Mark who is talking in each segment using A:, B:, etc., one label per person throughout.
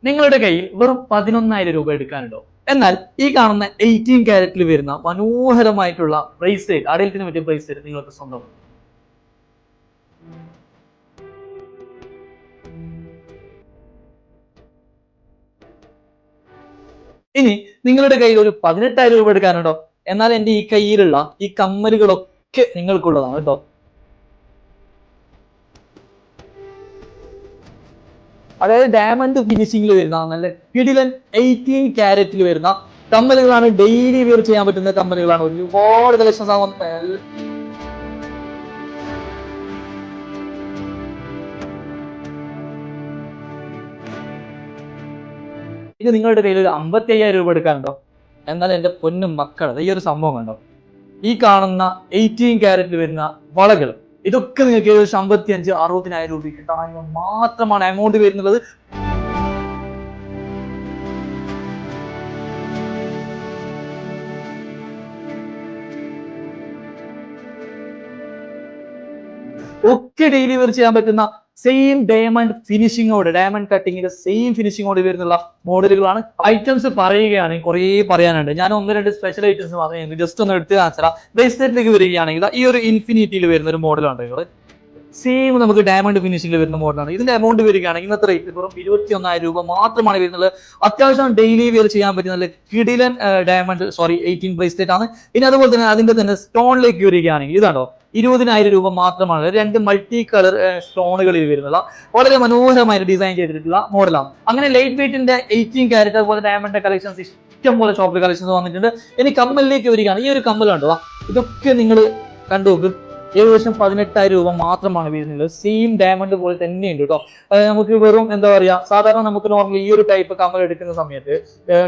A: നിങ്ങളുടെ കയ്യിൽ വെറും 11,000 രൂപ എടുക്കാനുണ്ടോ? എന്നാൽ ഈ കാണുന്ന 18 ക്യാരറ്റിൽ വരുന്ന മനോഹരമായിട്ടുള്ള ബ്രേസ്ലെറ്റ്, അടയത്തിന് പറ്റിയ ബ്രേസ്ലെറ്റ് നിങ്ങൾക്ക് സ്വന്തം. ഇനി നിങ്ങളുടെ കയ്യിൽ ഒരു 18,000 രൂപ എടുക്കാനുണ്ടോ? എന്നാൽ എന്റെ ഈ കയ്യിലുള്ള ഈ കമ്മലുകളൊക്കെ നിങ്ങൾക്കുള്ളതാണ് കേട്ടോ. അതായത് ഡയമണ്ട് ഫിനിഷിംഗിൽ വരുന്ന നല്ല കിടിലൻ 18 ക്യാരറ്റിൽ വരുന്ന കമ്മലുകളാണ്. ഡെയിലി വെയർ ചെയ്യാൻ പറ്റുന്ന കമ്മലുകളാണ്. ഒരുപാട് കളക്ഷൻസ് ആവുന്ന ഇത് നിങ്ങളുടെ കയ്യിൽ ഒരു 55,000 രൂപ എടുക്കാനുണ്ടോ? എന്നാൽ എൻ്റെ പൊന്നും മക്കളെ, ഈ ഒരു സംഭവം കണ്ടോ? ഈ കാണുന്ന 18 ക്യാരറ്റിൽ വരുന്ന വളകൾ, ഇതൊക്കെ നിങ്ങൾക്ക് 55,000-60,000 രൂപ കിട്ടാൻ മാത്രമാണ് എമൗണ്ട് വരുന്നത്. ഒക്കെ ഡെയിലി വെയർ ചെയ്യാൻ പറ്റുന്ന സെയിം ഡയമണ്ട് ഫിനിഷിങ്ങോട്, ഡയമണ്ട് കട്ടിങ്ങിന്റെ സെയിം ഫിനിഷിങ്ങോട് വരുന്നുള്ള മോഡലുകളാണ്. ഐറ്റംസ് പറയുകയാണെങ്കിൽ കുറേ പറയാനുണ്ട്. ഞാൻ 1-2 സ്പെഷ്യൽ ഐറ്റംസ് മാത്രമേ ജസ്റ്റ് ഒന്ന് എടുത്ത് കാണിച്ചാൽ. ബ്രേസ്ലെറ്റിലേക്ക് വരികയാണെങ്കിൽ ഈ ഒരു ഇൻഫിനിറ്റിയിൽ വരുന്ന ഒരു മോഡലാണ് നിങ്ങൾ. സെയിം നമുക്ക് ഡയമണ്ട് ഫിനിഷിംഗിൽ വരുന്ന മോഡലാണ്. ഇതിന്റെ എമൗണ്ട് വരികയാണെങ്കിൽ ഇന്നത്തെ റേറ്റ് വെറും 21,000 രൂപ മാത്രമാണ് വരുന്നത്. അത്യാവശ്യം ഡെയിലി വെയർ ചെയ്യാൻ പറ്റുന്ന കിടിലൻ ഡയമണ്ട് 18 ബ്രേസ്ലെറ്റ് ആണ്. ഇനി അതുപോലെ തന്നെ അതിന്റെ തന്നെ സ്റ്റോണിലേക്ക് വരികയാണെങ്കിൽ ഇതാണോ, 20,000 രൂപ മാത്രമാണ്. 2 മൾട്ടി കളർ സ്റ്റോണുകളിൽ വരുന്നത് വളരെ മനോഹരമായി ഡിസൈൻ ചെയ്തിട്ടുള്ള മോഡലാണ്. അങ്ങനെ ലൈറ്റ് വെയിറ്റിന്റെ 18 ക്യാരറ്റ് അതുപോലെ ഡയമണ്ട് കളക്ഷൻസ് ഇഷ്ടം പോലെ ഷോപ്പിൽ കളക്ഷൻസ് വന്നിട്ടുണ്ട്. ഇനി കമ്മലിലേക്ക് വരികയാണ്. ഈ ഒരു കമ്മൽ കണ്ടോ, ഇതൊക്കെ നിങ്ങൾ കണ്ടു നോക്ക്. ഏകദേശം 18,000 രൂപ മാത്രമാണ് വരുന്നത്. സെയിം ഡയമണ്ട് പോലെ തന്നെയുണ്ട് കേട്ടോ. നമുക്ക് വെറും എന്താ പറയാ, സാധാരണ നമുക്ക് നോർമലി ഈ ഒരു ടൈപ്പ് കമ്മൽ എടുക്കുന്ന സമയത്ത്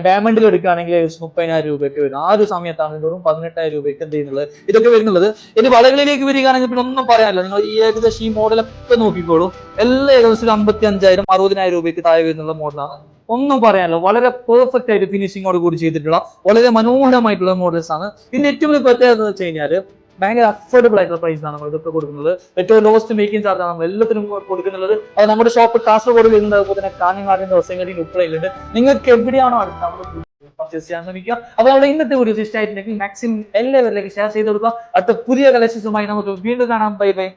A: ഡയമണ്ടിൽ എടുക്കുകയാണെങ്കിൽ ഏകദേശം 30,000 രൂപയ്ക്ക് വരും. ആ ഒരു സമയത്താണ് വെറും 18,000 രൂപയ്ക്ക് എന്ത് ചെയ്യുന്നത്, ഇതൊക്കെ വരുന്നുള്ളത്. ഇനി വളകളിലേക്ക് വരികയാണെങ്കിൽ പിന്നെ ഒന്നും പറയാനില്ല. നിങ്ങൾ ഈ ഏകദേശം ഈ മോഡലൊക്കെ നോക്കിക്കോളൂ. എല്ലാം ഏകദേശം 55,000-60,000 രൂപയ്ക്ക് താഴെ വരുന്നുള്ള മോഡലാണ്. ഒന്നും പറയാനല്ലോ, വളരെ പെർഫെക്റ്റ് ആയിട്ട് ഫിനിഷിങ്ങോട് കൂടി ചെയ്തിട്ടുള്ള വളരെ മനോഹരമായിട്ടുള്ള മോഡൽസ് ആണ്. പിന്നെ ഏറ്റവും വലിയ പ്രത്യേകത എന്ന് വെച്ച് കഴിഞ്ഞാൽ ഭയങ്കര അഫോർഡബിൾ ആയിട്ടുള്ള പ്രൈസാണ് നമ്മൾ ഇതൊക്കെ കൊടുക്കുന്നത്. ഏറ്റവും ലോവസ്റ്റ് മേക്കിംഗ് ചാർജാണ് നമ്മൾ എല്ലാത്തിനും കൊടുക്കുന്നത്. അത് നമ്മുടെ ഷോപ്പ് കാസർഗോഡ് വരുന്നത്, അതുപോലെ തന്നെ കാഞ്ഞങ്ങാടിന്റെ ഒസങ്ങടിയിൽ ഉൾപ്പെടെയുണ്ട്. നിങ്ങൾക്ക് എവിടെയാണോ അടുത്ത് പർച്ചേസ് ചെയ്യാൻ ശ്രമിക്കുക. അപ്പോൾ നമ്മുടെ ഇന്നത്തെ വീഡിയോ ഇഷ്ടമായിട്ടുണ്ടെങ്കിൽ മാക്സിമം എല്ലാവരിലേക്ക് ഷെയർ ചെയ്ത് കൊടുക്കുക. അടുത്ത പുതിയ കളക്ഷൻസുമായി നമുക്ക് വീണ്ടും കാണാം. Bye bye,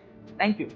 A: thank you.